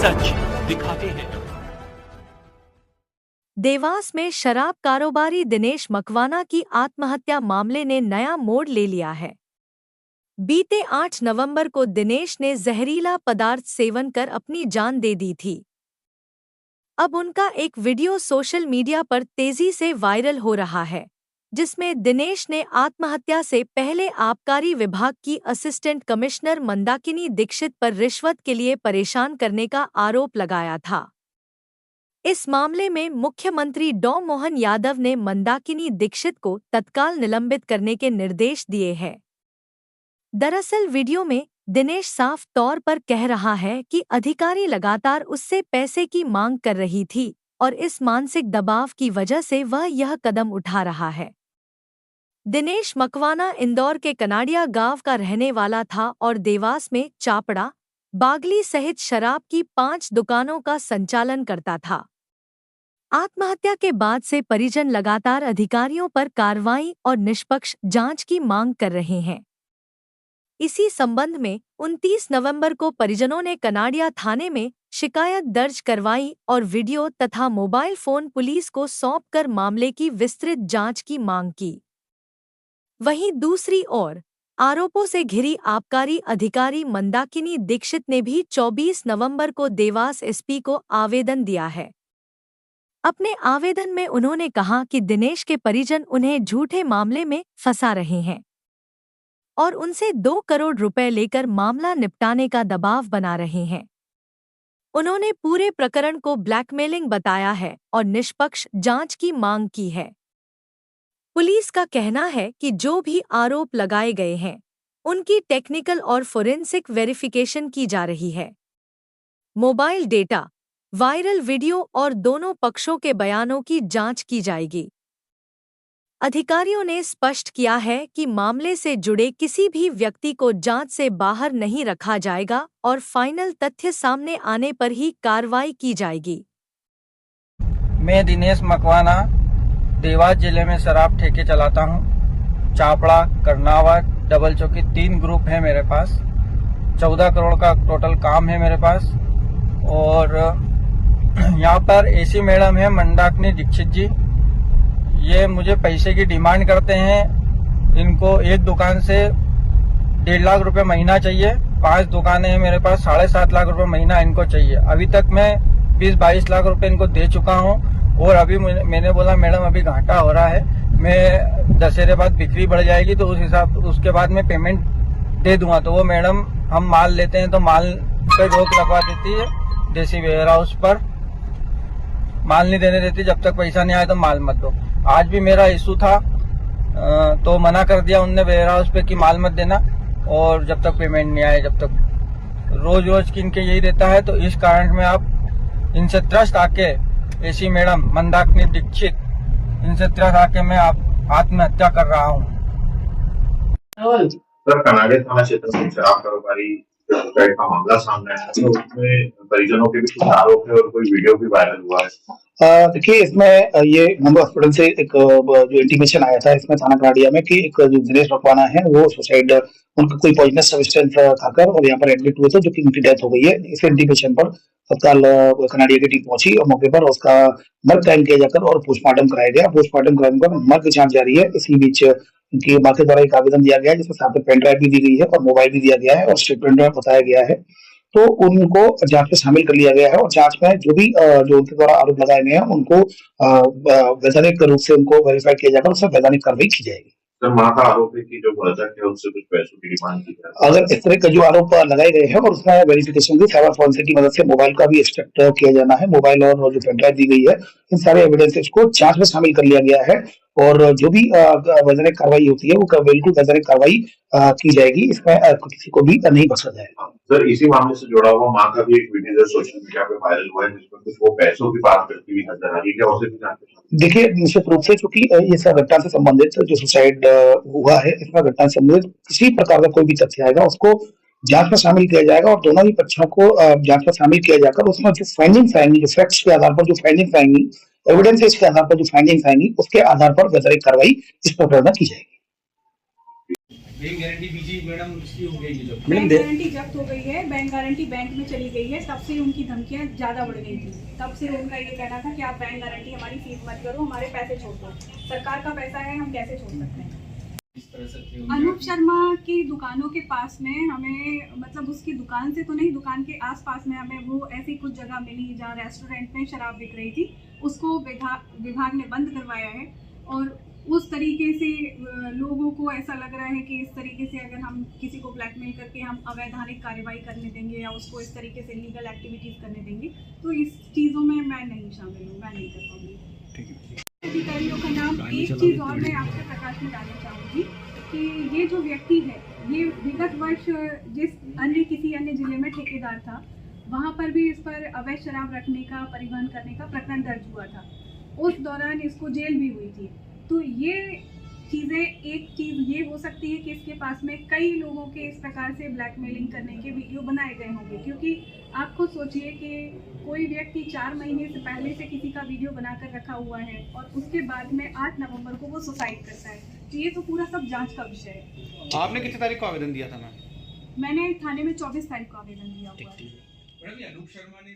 सच दिखाते हैं। देवास में शराब कारोबारी दिनेश मकवाना की आत्महत्या मामले ने नया मोड़ ले लिया है। बीते 8 नवंबर को दिनेश ने जहरीला पदार्थ सेवन कर अपनी जान दे दी थी। अब उनका एक वीडियो सोशल मीडिया पर तेजी से वायरल हो रहा है, जिसमें दिनेश ने आत्महत्या से पहले आबकारी विभाग की असिस्टेंट कमिश्नर मंदाकिनी दीक्षित पर रिश्वत के लिए परेशान करने का आरोप लगाया था। इस मामले में मुख्यमंत्री डॉ मोहन यादव ने मंदाकिनी दीक्षित को तत्काल निलंबित करने के निर्देश दिए हैं। दरअसल वीडियो में दिनेश साफ तौर पर कह रहा है कि अधिकारी लगातार उससे पैसे की मांग कर रही थी और इस मानसिक दबाव की वजह से वह यह कदम उठा रहा है। दिनेश मकवाना इंदौर के कनाडिया गांव का रहने वाला था और देवास में चापड़ा, बागली सहित शराब की 5 दुकानों का संचालन करता था। आत्महत्या के बाद से परिजन लगातार अधिकारियों पर कार्रवाई और निष्पक्ष जांच की मांग कर रहे हैं। इसी संबंध में 29 नवंबर को परिजनों ने कनाडिया थाने में शिकायत दर्ज करवाई और वीडियो तथा मोबाइल फोन पुलिस को सौंपकर मामले की विस्तृत जांच की मांग की। वहीं दूसरी ओर आरोपों से घिरी आबकारी अधिकारी मंदाकिनी दीक्षित ने भी 24 नवंबर को देवास एसपी को आवेदन दिया है। अपने आवेदन में उन्होंने कहा कि दिनेश के परिजन उन्हें झूठे मामले में फंसा रहे हैं और उनसे 2 करोड़ रुपए लेकर मामला निपटाने का दबाव बना रहे हैं। उन्होंने पूरे प्रकरण को ब्लैकमेलिंग बताया है और निष्पक्ष जांच की मांग की है। पुलिस का कहना है कि जो भी आरोप लगाए गए हैं, उनकी टेक्निकल और फोरेंसिक वेरिफिकेशन की जा रही है। मोबाइल डेटा, वायरल वीडियो और दोनों पक्षों के बयानों की जांच की जाएगी। अधिकारियों ने स्पष्ट किया है कि मामले से जुड़े किसी भी व्यक्ति को जांच से बाहर नहीं रखा जाएगा और फाइनल तथ्य सामने आने पर ही कार्रवाई की जाएगी। मैं दिनेश मकवाना देवास जिले में शराब ठेके चलाता हूँ। चापड़ा, करनावत, डबल चौकी 3 ग्रुप है मेरे पास। 14 करोड़ का टोटल काम है मेरे पास। और यहाँ पर एसी मैडम है मंदाकिनी दीक्षित जी, ये मुझे पैसे की डिमांड करते हैं। इनको एक दुकान से 1.5 लाख रुपए महीना चाहिए। 5 दुकानें हैं मेरे पास, 7.5 लाख रुपए महीना इनको चाहिए। अभी तक मैं 20-22 लाख रुपए इनको दे चुका हूँ और अभी मैंने बोला मैडम अभी घाटा हो रहा है, मैं दशहरे बाद बिक्री बढ़ जाएगी तो उस हिसाब उसके बाद मैं पेमेंट दे दूंगा। तो वो मैडम हम माल लेते हैं तो माल पे रोक लगवा देती है, देसी वेयर हाउस पर माल नहीं देने देती, जब तक पैसा नहीं आया तो माल मत दो। आज भी मेरा इशू था तो मना कर दिया उनने वेयर हाउस पे कि माल मत देना, और जब तक पेमेंट नहीं आए जब तक रोज रोज की इनके यही रहता है। तो इस कारण में आप इनसे त्रस्त आके एसी मैडम मंदाकिनी दीक्षित, इनसे त्रस्त आके मैं आत्महत्या कर रहा हूँ। सर, कनाडिया थाना क्षेत्र में शराब कारोबारी का मामला सामने आया तो उसमें परिजनों के भी कुछ आरोप है और कोई वीडियो भी वायरल हुआ है। देखिए, इसमें ये नंबर हॉस्पिटल से एक जो इंटीमेशन आया था इसमें थाना कनाडिया में कि एक जो दिनेश मकवाना है वो सुसाइड, उनका कोई पॉइजनस सब्सटेंस खाकर और यहाँ पर एडमिट हुए थे, जो कि उनकी डेथ हो गई है। इस इंटीमेशन पर तत्काल कनाडिया की टीम पहुंची और मौके पर उसका मर्ग कायम किया जाकर और पोस्टमार्टम कराया गया। पोस्टमार्टम कराने पर मर्ग जांच जारी है। इसी बीच उनकी मां के द्वारा एक आवेदन दिया गया है, जिसमें साथ में पेन ड्राइव भी दी गई है और मोबाइल भी दिया गया है और स्टेटमेंट में बताया गया है। तो उनको जांच में शामिल कर लिया गया है और जांच में जो भी जो उनके द्वारा आरोप लगाए गए हैं उनको वैधानिक रूप से उनको वेरीफाई किया जाकर उससे वैधानिक कार्रवाई की जाएगी। सर, मां का आरोप है कि जो मृतक है उससे कुछ पैसों की डिमांड की जाए। अगर इस तरह के जो आरोप लगाए गए हैं और उसमें वेरिफिकेशन की साइबर फॉरेंसिक की मदद से मोबाइल का भी एक्सट्रैक्ट किया जाना है, मोबाइल और जो पेन ड्राइव दी गई है, इन सारे एविडेंसेस को जांच में शामिल कर लिया गया है और जो भी वैधानिक कार्रवाई होती है वो बिल्कुल वैधानिक कार्रवाई की जाएगी। इसमें किसी को भी नहीं बख्शा जाएगा। सर, इसी मामले से जुड़ा हुआ मां का भी एक वीडियो सोशल मीडिया पे वायरल हुआ है जिसमें कुछ वो पैसों की बात करती हुई नजर आ रही है, क्या उसे भी जानते हैं? देखिए, निश्चित रूप से चूंकि ये सब घटना से संबंधित जो सुसाइड हुआ है, इसमें घटना से संबंधित किसी प्रकार का कोई भी तथ्य आएगा उसको जांच में शामिल किया जाएगा और दोनों ही पक्षों को जांच में शामिल किया जाकर उसमें जो फाइंडिंग्स आएंगी, जो फैक्ट्स के आधार पर जो फाइंडिंग्स आएंगी, एविडेंसेस के आधार पर जो फाइंडिंग्स आएंगी, उसके आधार पर वैधानिक कार्रवाई इस प्रकरण में की जाएगी। बैंक गारंटी बीजी मैडम उसकी हो गई जब बैंक गारंटी जब्त हो गई है, बैंक गारंटी बैंक में चली गई है, तब से उनकी धमकियां ज़्यादा बढ़ गई थी। तब से उनका ये कहना था कि आप बैंक गारंटी हमारी फीस मत करो, हमारे पैसे छोड़ दो, सरकार का पैसा है, हम कैसे छोड़ सकते हैं। इस तरह से अनूप शर्मा की दुकानों के पास में हमें, मतलब उसकी दुकान से तो नहीं, दुकान के आसपास में हमें वो ऐसी कुछ जगह मिली जहाँ रेस्टोरेंट में शराब बिक रही थी, उसको विभाग ने बंद करवाया है। और उस तरीके से लोगों को ऐसा लग रहा है कि इस तरीके से अगर हम किसी को ब्लैकमेल करके हम अवैधानिक कार्रवाई करने देंगे या उसको इस तरीके से लीगल एक्टिविटीज़ करने देंगे, तो इस चीज़ों में मैं नहीं शामिल हूँ, मैं नहीं कर पाऊँगी। अधिकारियों का नाम, एक चीज़ और मैं आपसे प्रकाश में डालना चाहूँगी कि ये जो व्यक्ति है, ये विगत वर्ष जिस किसी अन्य जिले में ठेकेदार था, वहाँ पर भी इस पर अवैध शराब रखने का, परिवहन करने का प्रकरण दर्ज हुआ था। उस दौरान इसको जेल भी हुई थी। तो ये चीज़ें, एक चीज़ ये हो सकती है कि इसके पास में कई लोगों के इस प्रकार से ब्लैकमेलिंग करने के वीडियो बनाए गए होंगे, क्योंकि आप खुद सोचिए कि कोई व्यक्ति 4 महीने से पहले से किसी का वीडियो बनाकर रखा हुआ है और उसके बाद में 8 नवंबर को वो सुसाइड करता है, तो ये तो पूरा सब जांच का विषय है। आपने कितनी तारीख को आवेदन दिया था मैम? मैंने थाने में 24 तारीख को आवेदन दिया हुआ है। मैडम अनूप शर्मा ने